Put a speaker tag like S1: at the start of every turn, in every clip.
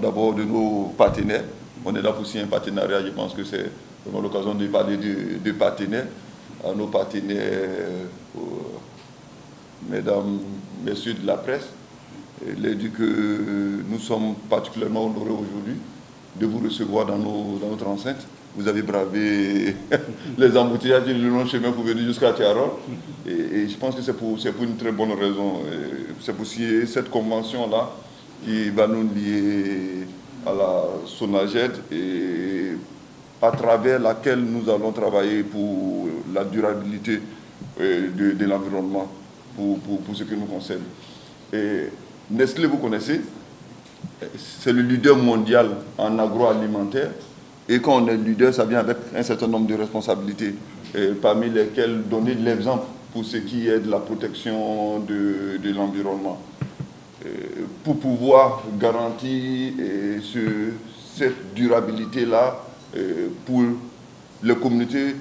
S1: D'abord de nos partenaires. On est là pour signer un partenariat. Je pense que c'est vraiment l'occasion de parler de partenaires. À nos partenaires, mesdames, messieurs de la presse, les dire que nous sommes particulièrement honorés aujourd'hui de vous recevoir dans notre enceinte. Vous avez bravé les embouteillages du long chemin pour venir jusqu'à Tiarol. Et je pense que c'est pour une très bonne raison. C'est pour signer cette convention-là qui va nous lier à la SONAGED et à travers laquelle nous allons travailler pour la durabilité de l'environnement, pour ce qui nous concerne. Et Nestlé, vous connaissez, c'est le leader mondial en agroalimentaire. Et quand on est leader, ça vient avec un certain nombre de responsabilités, parmi lesquelles donner l'exemple pour ce qui est de la protection de l'environnement. Pour pouvoir garantir cette durabilité-là pour les communautés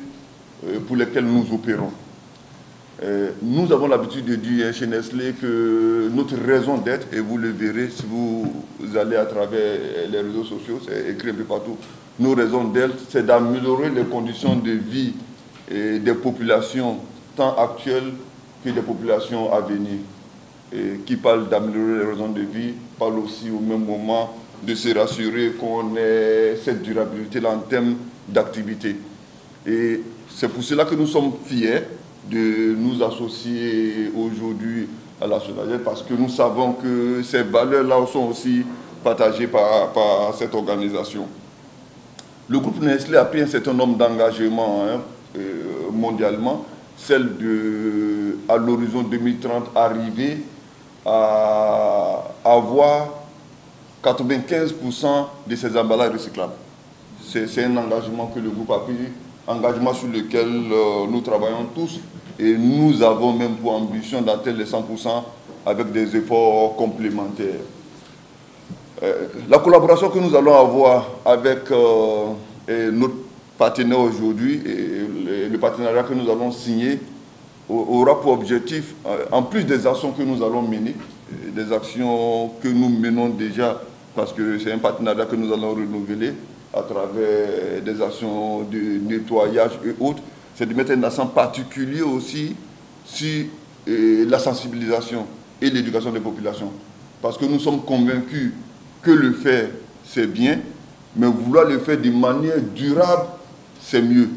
S1: pour lesquelles nous opérons. Nous avons l'habitude de dire chez Nestlé que notre raison d'être, et vous le verrez si vous allez à travers les réseaux sociaux, c'est écrit un peu partout, nos raisons d'être, c'est d'améliorer les conditions de vie des populations, tant actuelles que des populations à venir. Et qui parle d'améliorer les raisons de vie, parle aussi au même moment de se rassurer qu'on ait cette durabilité-là en termes d'activité. Et c'est pour cela que nous sommes fiers de nous associer aujourd'hui à la SONAGED, parce que nous savons que ces valeurs-là sont aussi partagées par cette organisation. Le groupe Nestlé a pris un certain nombre d'engagements mondialement, celle de, à l'horizon 2030, arriver à avoir 95% de ces emballages recyclables. C'est un engagement que le groupe a pris, engagement sur lequel nous travaillons tous, et nous avons même pour ambition d'atteindre les 100% avec des efforts complémentaires. La collaboration que nous allons avoir avec notre partenaire aujourd'hui, et le partenariat que nous allons signer, aura pour objectif, en plus des actions que nous allons mener, des actions que nous menons déjà, parce que c'est un partenariat que nous allons renouveler à travers des actions de nettoyage et autres, c'est de mettre un accent particulier aussi sur la sensibilisation et l'éducation des populations. Parce que nous sommes convaincus que le faire, c'est bien, mais vouloir le faire de manière durable, c'est mieux.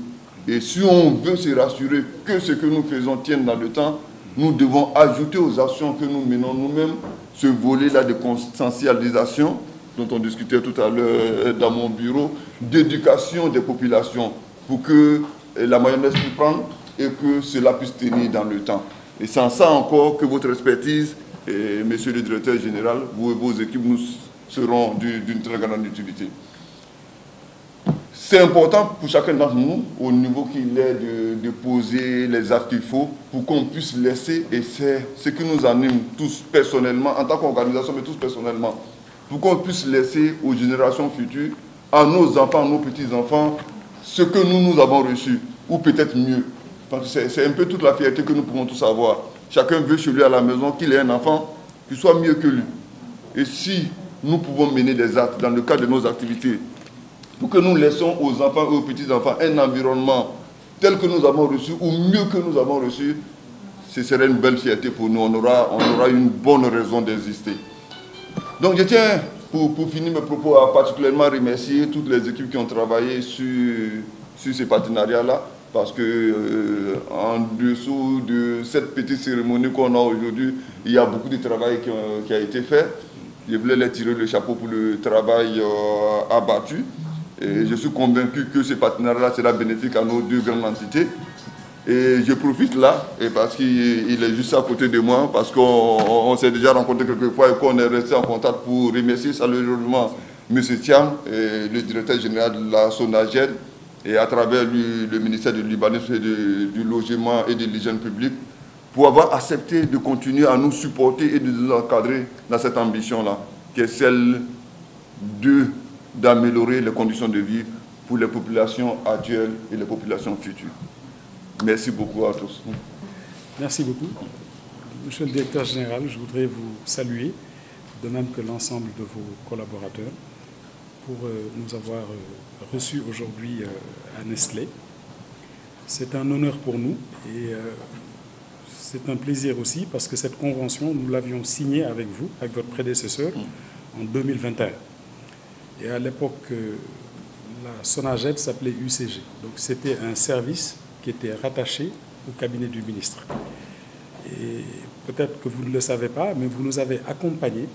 S1: Et si on veut se rassurer que ce que nous faisons tienne dans le temps, nous devons ajouter aux actions que nous menons nous-mêmes ce volet-là de conscientisation dont on discutait tout à l'heure dans mon bureau, d'éducation des populations pour que la mayonnaise puisse prendre et que cela puisse tenir dans le temps. Et c'est en ça encore que votre expertise, et monsieur le directeur général, vous et vos équipes nous seront d'une très grande utilité. C'est important pour chacun d'entre nous, au niveau qu'il est, de poser les actes qu'il faut pour qu'on puisse laisser, et c'est ce qui nous anime tous personnellement, en tant qu'organisation, mais tous personnellement, pour qu'on puisse laisser aux générations futures, à nos enfants, à nos petits-enfants, ce que nous avons reçu, ou peut-être mieux. C'est un peu toute la fierté que nous pouvons tous avoir. Chacun veut chez lui à la maison qu'il ait un enfant qui soit mieux que lui. Et si nous pouvons mener des actes dans le cadre de nos activités, pour que nous laissons aux enfants et aux petits-enfants un environnement tel que nous avons reçu, ou mieux que nous avons reçu, ce serait une belle fierté pour nous. On aura une bonne raison d'exister. Donc je tiens, pour finir mes propos, à particulièrement remercier toutes les équipes qui ont travaillé sur ces partenariats-là, parce que en dessous de cette petite cérémonie qu'on a aujourd'hui, il y a beaucoup de travail qui a été fait. Je voulais les tirer le chapeau pour le travail abattu. Et je suis convaincu que ce partenariat sera bénéfique à nos deux grandes entités. Et je profite là, et parce qu'il est juste à côté de moi, parce qu'on s'est déjà rencontré quelques fois et qu'on est resté en contact, pour remercier chaleureusement M. Thiam, le directeur général de la SONAGED, et à travers le ministère de l'Urbanisme et du Logement et de l'Hygiène publique, pour avoir accepté de continuer à nous supporter et de nous encadrer dans cette ambition-là, qui est celle d'améliorer les conditions de vie pour les populations actuelles et les populations futures. Merci beaucoup à tous.
S2: Merci beaucoup. Monsieur le directeur général, je voudrais vous saluer de même que l'ensemble de vos collaborateurs, pour nous avoir reçus aujourd'hui à Nestlé. C'est un honneur pour nous et c'est un plaisir aussi parce que cette convention, nous l'avions signée avec vous, avec votre prédécesseur, en 2021. Et à l'époque, la SONAGED s'appelait UCG. Donc c'était un service qui était rattaché au cabinet du ministre. Et peut-être que vous ne le savez pas, mais vous nous avez accompagnés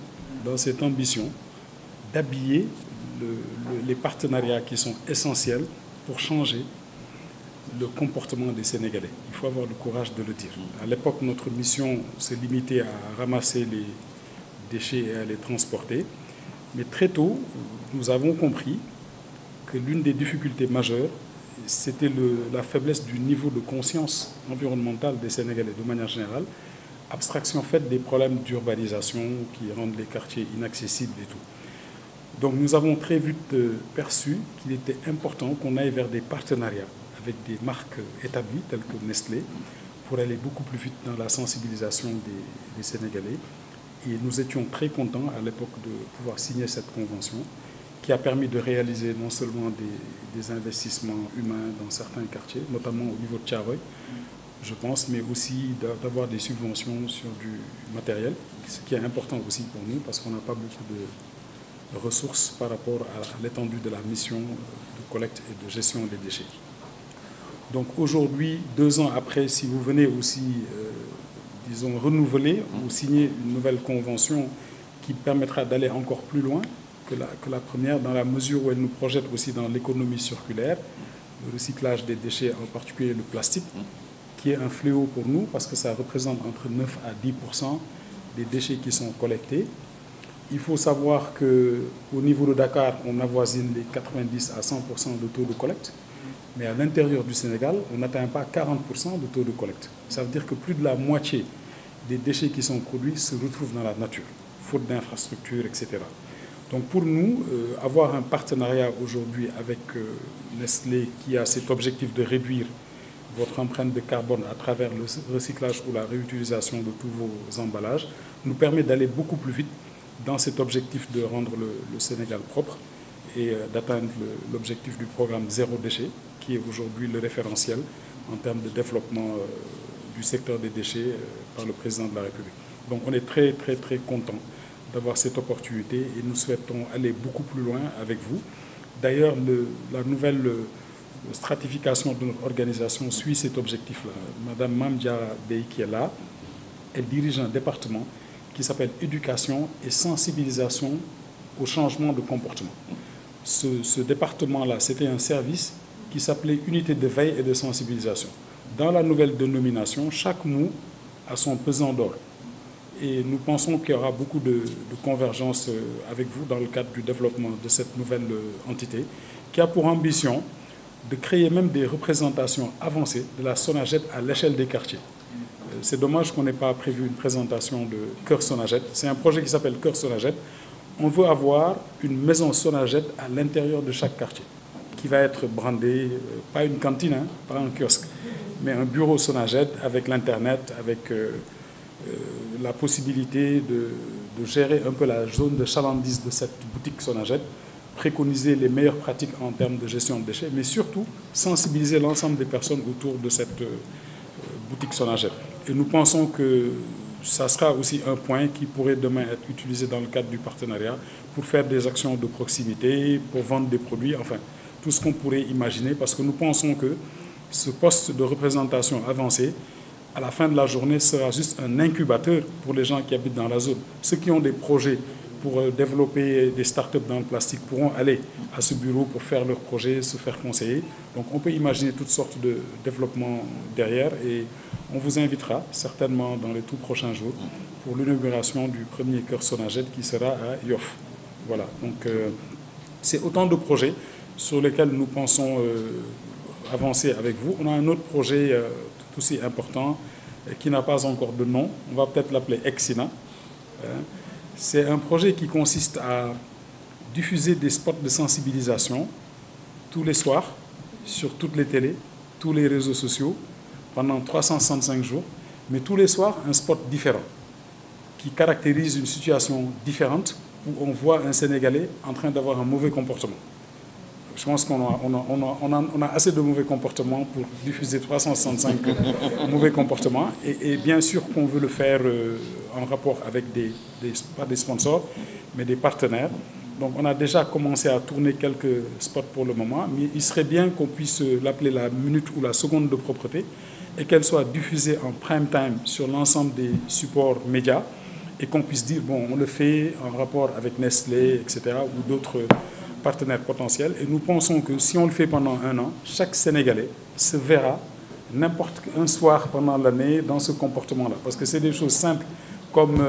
S2: dans cette ambition d'habiller les partenariats qui sont essentiels pour changer le comportement des Sénégalais. Il faut avoir le courage de le dire. À l'époque, notre mission s'est limitée à ramasser les déchets et à les transporter. Mais très tôt, nous avons compris que l'une des difficultés majeures, c'était la faiblesse du niveau de conscience environnementale des Sénégalais de manière générale, abstraction faite des problèmes d'urbanisation qui rendent les quartiers inaccessibles et tout. Donc nous avons très vite perçu qu'il était important qu'on aille vers des partenariats avec des marques établies telles que Nestlé pour aller beaucoup plus vite dans la sensibilisation des Sénégalais. Et nous étions très contents à l'époque de pouvoir signer cette convention qui a permis de réaliser non seulement des investissements humains dans certains quartiers, notamment au niveau de Thiaroye, je pense, mais aussi d'avoir des subventions sur du matériel, ce qui est important aussi pour nous parce qu'on n'a pas beaucoup de ressources par rapport à l'étendue de la mission de collecte et de gestion des déchets. Donc aujourd'hui, 2 ans après, si vous venez aussi, disons, renouveler ou signer une nouvelle convention qui permettra d'aller encore plus loin que la première, dans la mesure où elle nous projette aussi dans l'économie circulaire, le recyclage des déchets, en particulier le plastique, qui est un fléau pour nous parce que ça représente entre 9 à 10% des déchets qui sont collectés. Il faut savoir qu'au niveau de Dakar, on avoisine les 90 à 100% de taux de collecte. Mais à l'intérieur du Sénégal, on n'atteint pas 40% de taux de collecte. Ça veut dire que plus de la moitié des déchets qui sont produits se retrouvent dans la nature, faute d'infrastructures, etc. Donc pour nous, avoir un partenariat aujourd'hui avec Nestlé qui a cet objectif de réduire votre empreinte de carbone à travers le recyclage ou la réutilisation de tous vos emballages, nous permet d'aller beaucoup plus vite dans cet objectif de rendre le Sénégal propre et d'atteindre l'objectif du programme Zéro déchet, qui est aujourd'hui le référentiel en termes de développement du secteur des déchets par le président de la République. Donc on est très, très, très content d'avoir cette opportunité et nous souhaitons aller beaucoup plus loin avec vous. D'ailleurs, la nouvelle stratification de notre organisation suit cet objectif-là. Madame Mamdia Bey, qui est là, elle dirige un département qui s'appelle Éducation et sensibilisation au changement de comportement. Ce département-là, c'était un service qui s'appelait Unité de veille et de sensibilisation. Dans la nouvelle dénomination, chaque mot a son pesant d'or. Et nous pensons qu'il y aura beaucoup de convergence avec vous dans le cadre du développement de cette nouvelle entité qui a pour ambition de créer même des représentations avancées de la SONAGED à l'échelle des quartiers. C'est dommage qu'on n'ait pas prévu une présentation de Cœur SONAGED. C'est un projet qui s'appelle Cœur SONAGED. On veut avoir une maison SONAGED à l'intérieur de chaque quartier qui va être brandée, pas une cantine, hein, pas un kiosque, mais un bureau SONAGED avec l'Internet, avec la possibilité de gérer un peu la zone de chalandise de cette boutique SONAGED, préconiser les meilleures pratiques en termes de gestion de déchets, mais surtout sensibiliser l'ensemble des personnes autour de cette boutique SONAGED. Et nous pensons que ça sera aussi un point qui pourrait demain être utilisé dans le cadre du partenariat pour faire des actions de proximité, pour vendre des produits, enfin, tout ce qu'on pourrait imaginer, parce que nous pensons que ce poste de représentation avancée, à la fin de la journée, sera juste un incubateur pour les gens qui habitent dans la zone. Ceux qui ont des projets pour développer des startups dans le plastique pourront aller à ce bureau pour faire leurs projets, se faire conseiller. Donc on peut imaginer toutes sortes de développements derrière et on vous invitera certainement dans les tout prochains jours pour l'inauguration du premier Cœur SONAGED qui sera à Yoff. Voilà, donc c'est autant de projets sur lesquels nous pensons avancer avec vous. On a un autre projet tout aussi important qui n'a pas encore de nom. On va peut-être l'appeler Exina. C'est un projet qui consiste à diffuser des spots de sensibilisation tous les soirs sur toutes les télés, tous les réseaux sociaux pendant 365 jours, mais tous les soirs un spot différent qui caractérise une situation différente où on voit un Sénégalais en train d'avoir un mauvais comportement. Je pense qu'on a assez de mauvais comportements pour diffuser 365 mauvais comportements. Et bien sûr qu'on veut le faire en rapport avec pas des sponsors, mais des partenaires. Donc on a déjà commencé à tourner quelques spots pour le moment, mais il serait bien qu'on puisse l'appeler la minute ou la seconde de propreté et qu'elle soit diffusée en prime time sur l'ensemble des supports médias et qu'on puisse dire, bon, on le fait en rapport avec Nestlé, etc., ou d'autres partenaires potentiels. Et nous pensons que si on le fait pendant un an, chaque Sénégalais se verra n'importe un soir pendant l'année dans ce comportement-là. Parce que c'est des choses simples, comme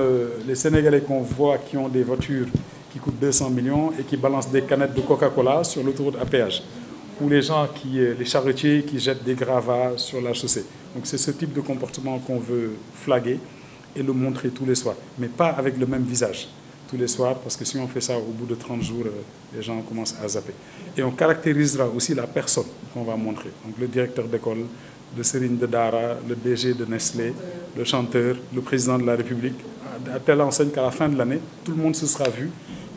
S2: les Sénégalais qu'on voit qui ont des voitures qui coûtent 200 millions et qui balancent des canettes de Coca-Cola sur l'autoroute à péage. Ou les gens, les charretiers qui jettent des gravats sur la chaussée. Donc c'est ce type de comportement qu'on veut flaguer et le montrer tous les soirs. Mais pas avec le même visage tous les soirs, parce que si on fait ça au bout de 30 jours, les gens commencent à zapper. Et on caractérisera aussi la personne qu'on va montrer. Donc le directeur d'école, le Serigne de Dara, le DG de Nestlé, le chanteur, le président de la République, à telle enseigne qu'à la fin de l'année, tout le monde se sera vu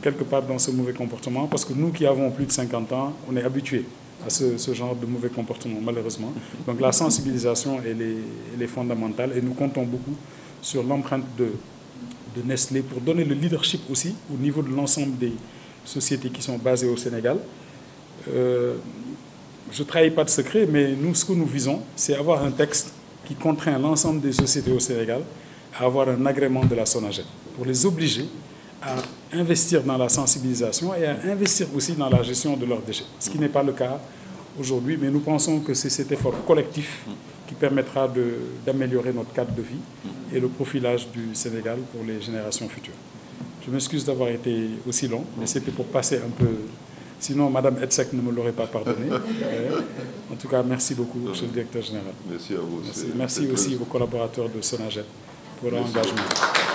S2: quelque part dans ce mauvais comportement, parce que nous qui avons plus de 50 ans, on est habitués à ce genre de mauvais comportement, malheureusement. Donc la sensibilisation, elle est fondamentale et nous comptons beaucoup sur l'empreinte de Nestlé pour donner le leadership aussi au niveau de l'ensemble des sociétés qui sont basées au Sénégal. Je ne trahis pas de secret, mais nous, ce que nous visons, c'est avoir un texte qui contraint l'ensemble des sociétés au Sénégal à avoir un agrément de la SONAGED pour les obliger à investir dans la sensibilisation et à investir aussi dans la gestion de leurs déchets, ce qui n'est pas le cas aujourd'hui, mais nous pensons que c'est cet effort collectif qui permettra d'améliorer notre cadre de vie et le profilage du Sénégal pour les générations futures. Je m'excuse d'avoir été aussi long, mais c'était pour passer un peu... Sinon, Mme Edsek ne me l'aurait pas pardonné. En tout cas, merci beaucoup, monsieur le directeur général.
S1: Merci à vous.
S2: Merci aussi aux collaborateurs de SONAGED pour leur engagement.